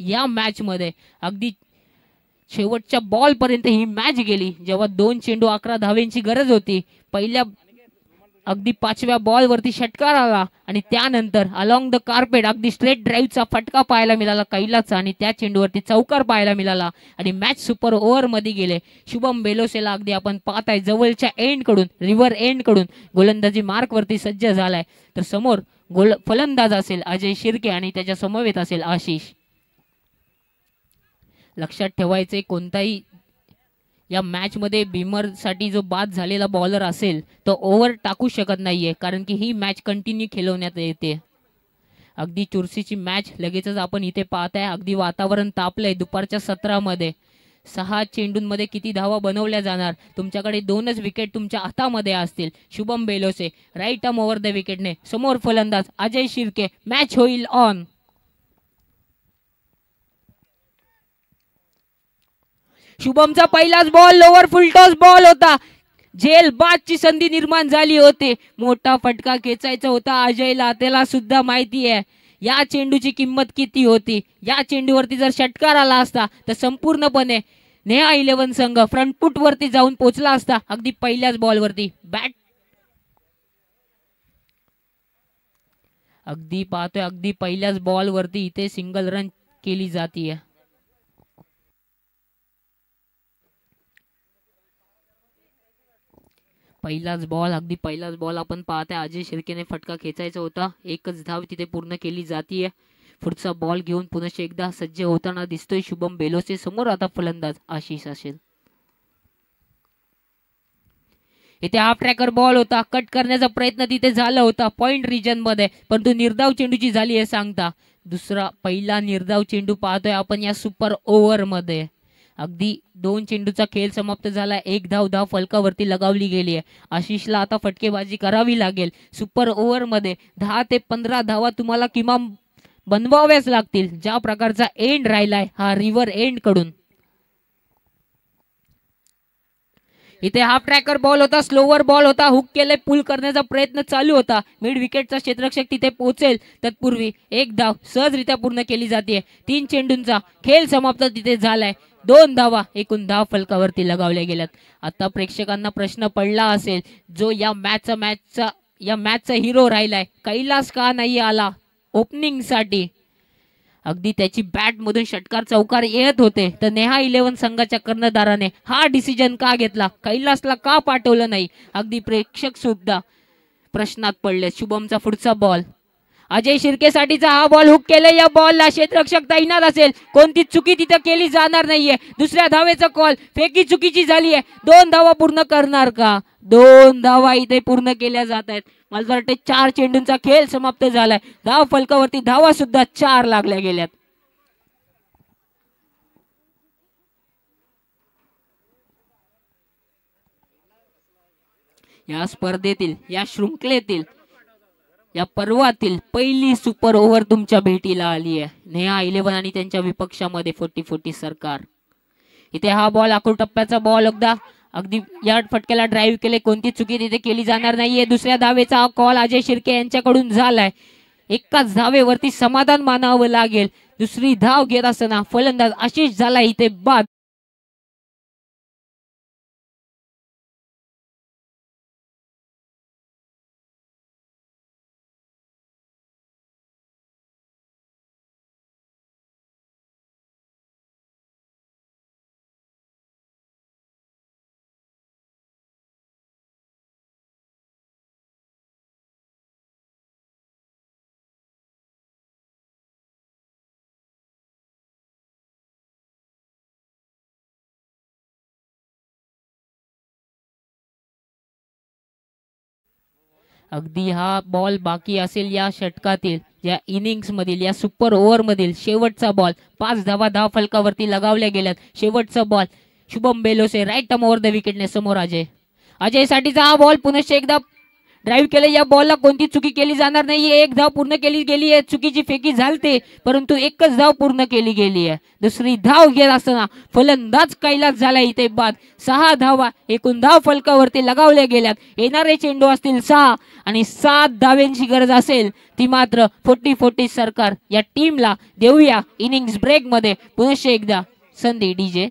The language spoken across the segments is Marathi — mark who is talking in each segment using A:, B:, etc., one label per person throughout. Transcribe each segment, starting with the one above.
A: या मॅच मध्ये अगदी शेवटच्या बॉल पर्यंत ही मॅच गेली, जेव्हा 2 चेंडू 11 धावेंची गरज होती. पहिल्या अगदी 5व्या बॉल वरती षटकार आला आणि त्यानंतर अलॉंग द कार्पेट अगदी स्ट्रेट ड्राईव्हचा फटका पाहायला मिळाला कैलासचा आणि त्या चेंडूवरती चौकार पाहायला मिळाला आणि मॅच सुपर ओव्हर मध्ये गेले. शुभम बेलोसेला अगदी आपण पाहताय जवळच्या एंड कडून, रिव्हर एंड कडून गोलंदाजी मार्क वरती सज्ज झालाय. तर समोर फलंदाज असेल अजय शिर्के आणि त्याच्या समवेत असेल आशिष. लक्षात ठेवायचे, कोणताही या मॅच मध्ये भीमर साठी जो बाद झालेला बॉलर असेल तो ओव्हर टाकू शकत नाहीये, कारण की ही मॅच कंटिन्यू खेळवण्यात येते. अगदी चुरशीची मॅच लगेचच आपण इथे पाहताय. अगदी वातावरण तापलंय. दुपारच्या सत्रामध्ये 6 चेंडूंमध्ये किती धावा बनवल्या जाणार, तुमच्याकडे 2च विकेट तुमच्या हातामध्ये असतील. Shubham Belose right arm over the विकेटने, समोर फलंदाज अजय शिर्के. मॅच होईल ऑन. शुभमचा पहिलाच बॉल लोअर फुलटॉस बॉल होता. झेल बादची संधी निर्माण झाली होती. मोठा फटका खेचायचा होता अजयला, त्याला सुद्धा माहिती आहे या चेंडूची किंमत किती होती. या चेंडूवरती जर षटकार आला असता तर संपूर्णपणे नेहा 11 संघ फ्रंट फुट वरती जाऊन पोहोचला असता. अगदी पहिल्याच बॉलवरती बॅट अगदी पाहतोय, अगदी पहिल्याच बॉलवरती इथे सिंगल रन केली जाते. पहिलाच बॉल, अगदी पहिलाच बॉल आपण पाहताय. अजय शिर्केने फटका खेचायचा होता. एकच धाव तिथे पूर्ण केली जातीये. पुढचा बॉल घेऊन पुनश्च एकदा सज्ज होताना दिसतोय शुभम बेलोसे. समोर आता फलंदाज आशिष असेल. इथे हाफ ट्रॅकर बॉल होता. कट करण्याचा प्रयत्न तिथे झाला होता पॉइंट रिजन मध्ये, परंतु निर्धाव चेंडूची झाली हे सांगता. पहिला निर्धाव चेंडू पाहतोय आपण या सुपर ओव्हर मध्ये. अगदी 2 चेंडूचा खेळ समाप्त झाला. 1 धाव फलकावरती लगावली गेली आहे. आशिषला आता फटकेबाजी करावी लागेल. सुपर ओव्हर मध्ये 10 ते 15 धावा तुम्हाला किमान बनवाव्याच लागतील. ज्या प्रकारचा एंड राहिलाय हा रिव्हर एंड कडून. इथे हाफ ट्रॅकर बॉल होता, स्लोवर बॉल होता. हुक केले, पुल करण्याचा प्रयत्न चालू होता. मिड विकेटचा क्षेत्ररक्षक तिथे पोहोचेल तत्पूर्वी 1 धाव सहजरित्या पूर्ण केली जाते. 3 चेंडूंचा खेळ समाप्त तिथे झालाय. 2 धावा, एकूण धाव फलकावरती लगावल्या गेल्यात. आता प्रेक्षकांना प्रश्न पडला असेल, जो या मॅचचा हिरो राहिलाय कैलास का नाही आला ओपनिंग साठी. अगदी त्याची बॅट मधून षटकार चौकार येत होते, तर नेहा 11 संघाच्या कर्णधाराने हा डिसिजन का घेतला, कैलासला का पाठवलं नाही, अगदी प्रेक्षक सुद्धा प्रश्नात पडले. शुभमचा पुढचा बॉल, अजय शिर्केसाठीचा हा बॉल. हुक केले, या बॉलला क्षेत्ररक्षक तैनात असेल. कोणती चुकी तिथे केली जाणार नाहीये. दुसऱ्या धावेचा कॉल, फेकी चुकीची झाली आहे. 2 धावा पूर्ण करणार का? 2 धावा इथे पूर्ण केल्या जात आहेत. मला वाटते 4 चेंडूंचा खेळ समाप्त झालाय. धाव फलकावरती धावा सुद्धा 4 लागल्या गेल्यात. या स्पर्धेतील, या शृंखलेतील, या पर्वातील पहिली सुपर ओव्हर तुमच्या भेटीला आली आहे. नेहा 11 आणि त्यांच्या विपक्षामध्ये 40-40 सरकार. इथे हा बॉल आखूड टप्प्याचा बॉल. अगदी या फटक्याला ड्राईव्ह केले. कोणती चुकी तिथे केली जाणार नाहीये. दुसऱ्या धावेचा हा कॉल अजय शिर्के यांच्याकडून झालाय. एकाच धावेवरती समाधान मानावं लागेल. दुसरी धाव घेत असताना फलंदाज आशिष झाला इथे बाद. अगदी हा बॉल बाकी असेल या षटकातील, या इनिंग्स मधील, या सुपर ओव्हर मधील शेवटचा बॉल. 5 धावा धाव फलकावरती लगावल्या गेल्यात. शेवटचा ball Shubham Belose right arm over the विकेटने. समोर अजय साठीचा हा बॉल. पुनश्च एकदा ड्राईव्ह केलं, या बॉलला कोणती चुकी केली जाणार नाही, एक धाव पूर्ण केली गेली आहे, चुकीची फेकी झालते परंतु एकच धाव पूर्ण केली गेली आहे. दुसरी धाव घेत असताना फलंदाज कैलास झाला इथे बाद. 6 धावा एकूण धाव फलकावरती लगावल्या गेल्यात. येणारे चेंडू असतील 6 आणि 7 धाव्यांची गरज असेल ती मात्र 40-40 सरकार या टीमला देऊया. इनिंग्स ब्रेक मध्ये पुनश्च एकदा संधी डीजे.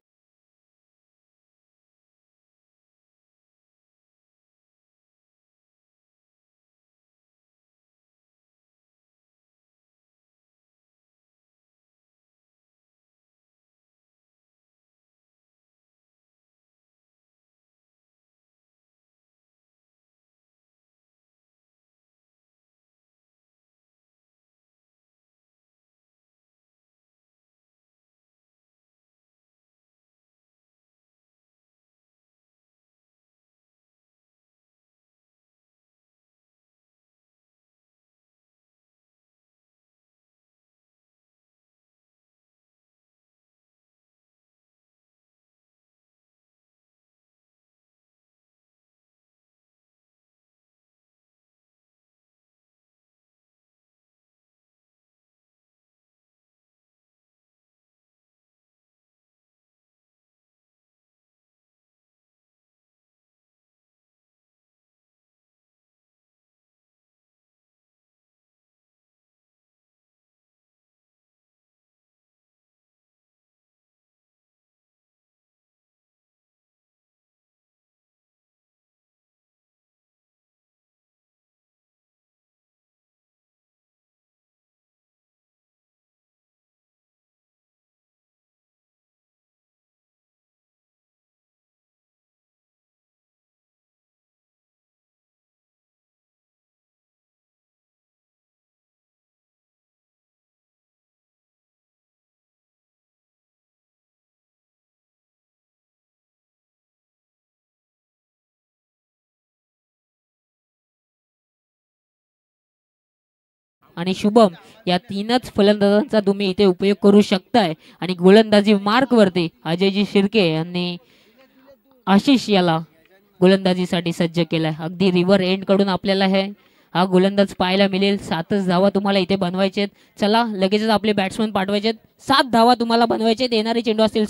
A: आणि शुभम या तीनच फलंदाजांचा तुम्ही इथे उपयोग करू शकताय. आणि गोलंदाजी मार्क वरती अजयजी शिर्के यांनी आशिष याला गोलंदाजीसाठी सज्ज केलाय. अगदी रिव्हर एंड कडून आपल्याला हा गोलंदाज पाहायला मिळेल. 7च धावा तुम्हाला इथे बनवायचे. चला लगेचच आपले बॅट्समन पाठवायचे. 7 धावा तुम्हाला बनवायचे. येणारे चेंडू असतील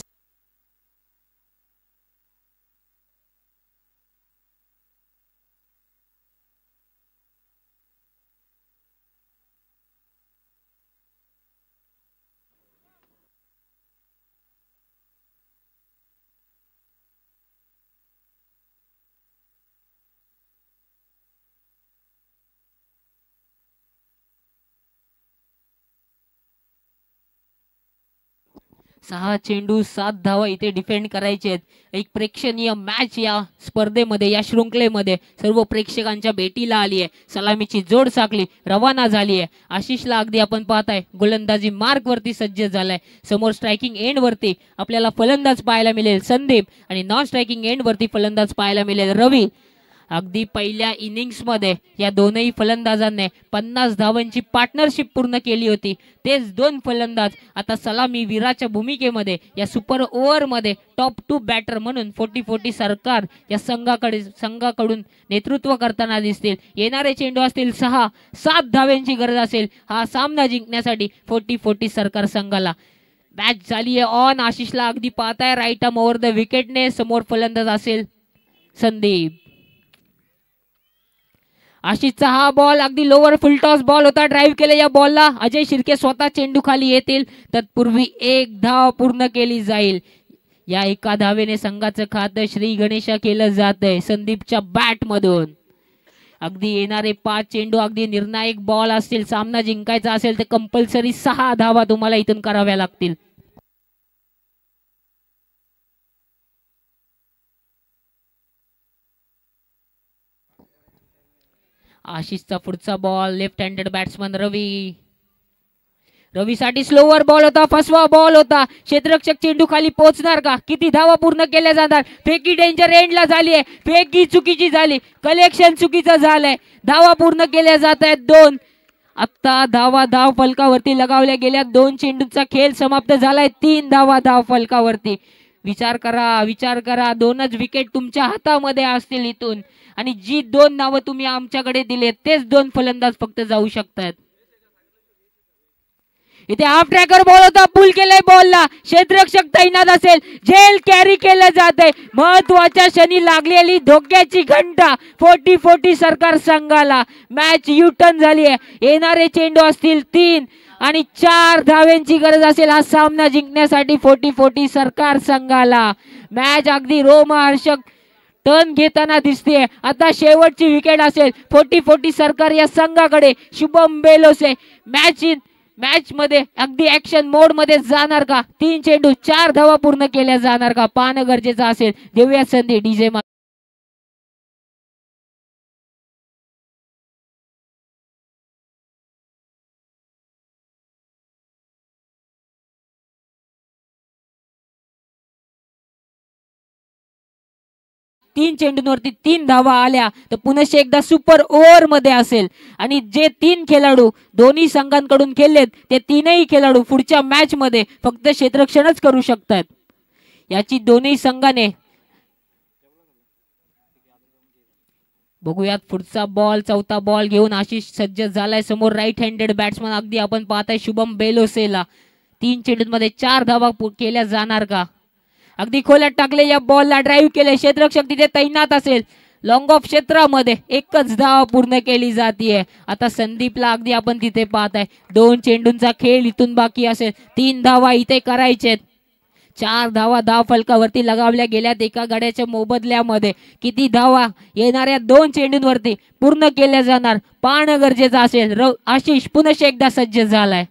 A: सहा चेंडू 7 धावा इथे डिफेंड करायचे आहेत. एक प्रेक्षणीय मॅच या स्पर्धेमध्ये या शृंखलेमध्ये सर्व प्रेक्षकांच्या भेटीला आली आहे. सलामीची जोड साकली रवाना झाली आहे. आशिषला अगदी आपण पाहताय गोलंदाजी मार्क वरती सज्ज झालाय. समोर स्ट्रायकिंग एंड वरती आपल्याला फलंदाज पाहायला मिळेल संदीप आणि नॉन स्ट्रायकिंग एंड वरती फलंदाज पाहायला मिळेल रवी. अगदी पहिल्या इनिंग्स मध्ये या दोनही फलंदाजांनी 50 धावांची पार्टनरशिप पूर्ण केली होती. तेच दोन फलंदाज आता सलामी वीराच्या भूमिकेमध्ये या सुपर ओव्हर मध्ये टॉप 2 बॅटर म्हणून 40-40 सरकार या संघाकडून नेतृत्व करताना दिसतील. येणारे चेंडू असतील 6-7 धाव्यांची गरज असेल हा सामना जिंकण्यासाठी 40-40 सरकार संघाला. मॅच झाली आहे ऑन. आशिषला अगदी पाहताय राईट आर्म ओव्हर द विकेटने. समोर फलंदाज असेल संदीप. आशिषचा हा बॉल अगदी लोअर फुलटॉस बॉल होता. ड्राईव्ह केले या बॉलला. अजय शिर्के स्वतः चेंडू खाली येतील. तत्पूर्वी 1 धाव पूर्ण केली जाईल. या एका धावेने संघाचं खातं श्री गणेशा केलं जातंय संदीपच्या बॅट मधून. अगदी येणारे 5 चेंडू अगदी निर्णायक बॉल असतील. सामना जिंकायचा असेल तर कंपल्सरी 6 धावा तुम्हाला इथून कराव्या लागतील. आशिषचा पुढचा बॉल लेफ्ट हँडेड बॅट्समन रवीसाठी स्लोवर बॉल होता. फसवा बॉल होता. क्षेत्ररक्षक चेंडू खाली पोहोचणार का? किती धावा पूर्ण केल्या जाणार? फेकी डेंजर एंडला झाली आहे. फेकी चुकीची झाली. कलेक्शन चुकीचं झालंय. धावा पूर्ण केल्या जात आहेत 2. आता धाव फलकावरती लगावल्या गेल्या. 2 चेंडूचा खेळ समाप्त झालाय. 3 धावा धाव फलकावरती. विचार करा, दोनच विकेट तुमच्या हातामध्ये असतील इथून, आणि जी दोन नावं तुम्ही आमच्याकडे दिले तेच दोन फलंदाज फक्त जाऊ शकतात. इथे हाफ ट्रॅकर बॉल होता, पुल केलाय बॉलला, क्षेत्ररक्षक तैनात असेल, झेल कॅरी केलं जाते. महत्वाच्या क्षणी लागलेली धोक्याची घंटा 40-40 सरकार संघाला. मॅच यू टर्न झाली आहे. येणारे चेंडू असतील 3 आणि 4 धाव्यांची गरज असेल हा सामना जिंकण्यासाठी 40-40 सरकार संघाला. मॅच अगदी रोमहर्षक टर्न घेताना दिसते. आता शेवटची विकेट असेल 40-40 सरकार या संघाकडे. शुभम बेलोसे मॅच मध्ये अगदी ऍक्शन मोड मध्ये जाणार का? 3 चेंडू 4 धावा पूर्ण केल्या जाणार का? पाहणं गरजेचं असेल. देऊया संधी डीजे. 3 चेंडूंवरती 3 धावा आल्या तर पुन्हा एकदा सुपर ओव्हर मध्ये असेल, आणि जे 3 खेळाडू दोन्ही संघांकडून खेळलेत ते तीनही खेळाडू पुढच्या मॅच मध्ये फक्त क्षेत्ररक्षणच करू शकतात. याची दोन्ही संघाने बघूयात. पुढचा बॉल, चौथा बॉल घेऊन आशिष सज्ज झालाय समोर. राईट हँडेड बॅट्समन अगदी आपण पाहताय शुभम बेलोसेला. 3 चेंडूंमध्ये 4 धावा केल्या जाणार का? अगदी खोल्यात टाकले, या बॉलला ड्राईव्ह केले, क्षेत्ररक्षक तिथे तैनात असेल. लॉंग ऑफ क्षेत्रामध्ये एकच धाव पूर्ण केली जाते. आता संदीपला अगदी आपण तिथे पाहताय. 2 चेंडूंचा खेळ इथून बाकी असेल. 3 धावा इथे करायचे. 4 धावा धाव फलकावरती लगावल्या गेल्यात एका गड्याच्या मोबदल्यामध्ये. किती धावा येणाऱ्या 2 चेंडूंवरती पूर्ण केल्या जाणार पाहणं गरजेचं असेल. आशिष पुन्हा एकदा सज्ज झालाय.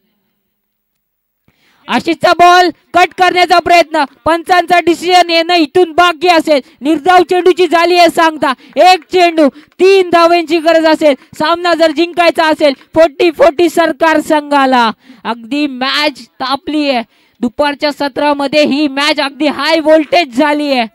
A: आशिषचा बॉल कट करण्याचा प्रयत्न, पंचांचा डिसिजन येणं इथून बाकी असेल. निर्धाव चेंडूची झाली आहे सांगता. 1 चेंडू 3 धावांची गरज असेल. सामना जर जिंकायचा असेल 40-40 सरकार संघाला. अगदी मॅच तापली आहे. दुपारच्या सत्रामध्ये ही मॅच अगदी हाय व्होल्टेज झाली आहे.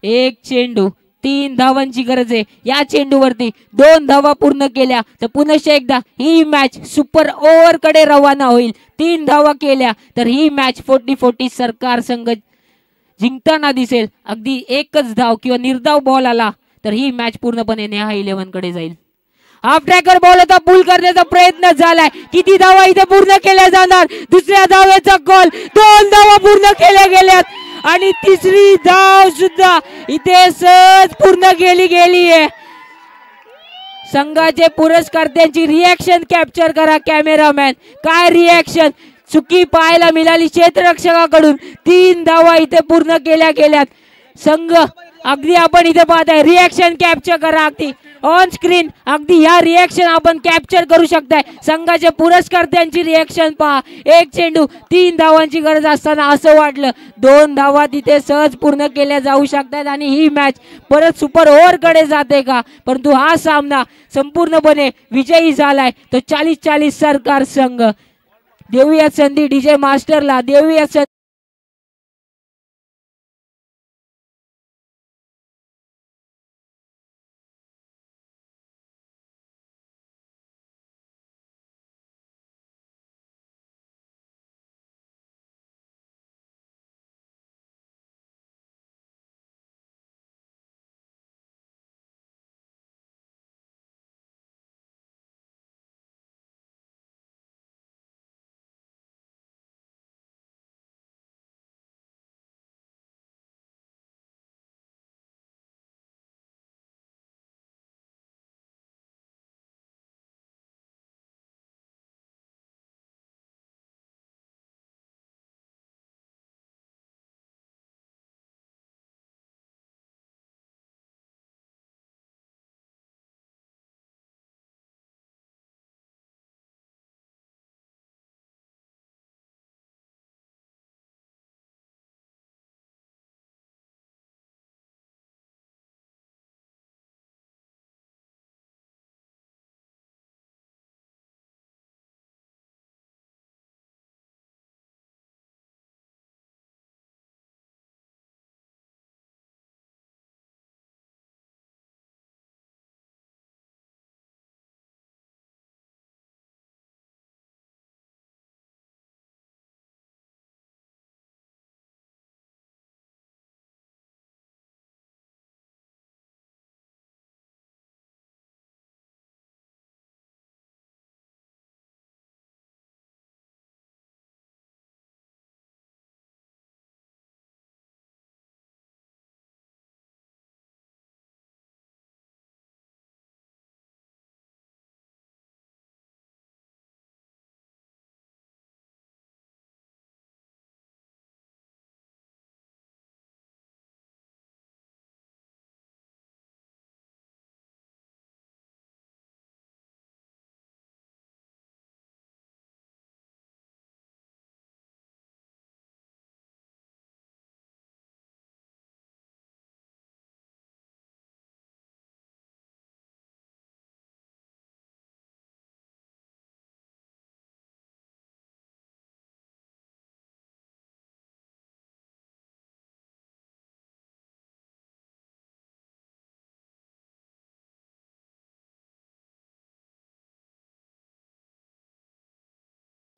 A: 1 चेंडू 3 धावांची गरज आहे. या चेंडूवरती 2 धावा पूर्ण केल्या तर पुन्हा एकदा ही मॅच सुपर ओव्हर कडे रवाना होईल. 3 धावा केल्या तर ही मॅच 40-40 सरकार संघ जिंकताना दिसेल. अगदी एकच धाव किंवा निर्धाव बॉल आला तर ही मॅच पूर्णपणे नेहा 11 कडे जाईल. हाफ ट्रॅकर बॉल होता, पुल करण्याचा प्रयत्न झालाय. किती धावा इथे पूर्ण केल्या जाणार? दुसऱ्या धावेचा कॉल. 2 धावा पूर्ण केल्या गेल्यात आणि तिसरी धाव सुद्धा इथे सहज पूर्ण गेली आहे. संघाचे पुरस्कर्त्यांची रिॲक्शन कॅप्चर करा कॅमेरामॅन. काय रिॲक्शन, चुकी पाहायला मिळाली क्षेत्ररक्षकाकडून. 3 धावा इथे पूर्ण केल्या गेल्यात. संघ अगदी आपण इथे पाहताय. रिॲक्शन कॅप्चर करा अगदी ऑन स्क्रीन. अगदी ह्या रिॲक्शन आपण कॅप्चर करू शकताय. संघाच्या पुरस्कर्त्यांची रिॲक्शन पहा. 1 चेंडू 3 धावांची गरज असताना असं वाटलं 2 धावा तिथे सहज पूर्ण केल्या जाऊ शकतात आणि ही मॅच परत सुपर ओव्हर कडे जाते का? परंतु हा सामना संपूर्णपणे विजयी झालाय तो 40-40 सरकार संघ. देऊया संधी डीजे मास्टरला. देऊया संधी.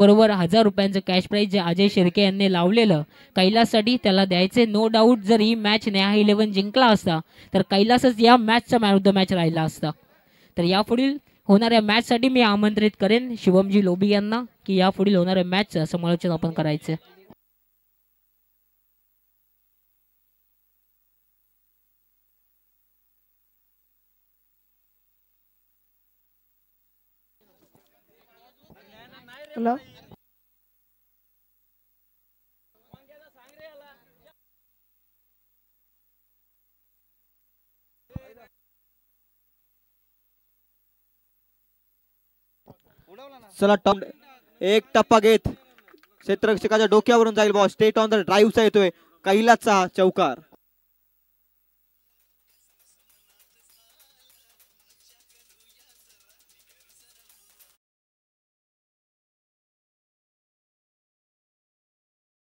A: बरोबर 1000 रुपयांचं कॅश प्राइज जे अजय शिर्के यांनी लावलेलं कैलाससाठी त्याला द्यायचे. नो डाऊट जर ही मॅच नेहा 11 जिंकला असता तर कैलासच या मॅचचा मॅन ऑफ द मॅच राहिला असता. तर यापुढील होणाऱ्या मॅचसाठी मी आमंत्रित करेन शिवमजी लोबी यांना की यापुढील होणाऱ्या मॅचचं समालोचन आपण करायचं.
B: हॅलो
C: चला टॉप एक टप्पा घेत क्षेत्ररक्षकाच्या डोक्यावरून जाईल बॉल. स्टेट ऑन द ड्राईव्हचा येतोय कैलासचा चौकार.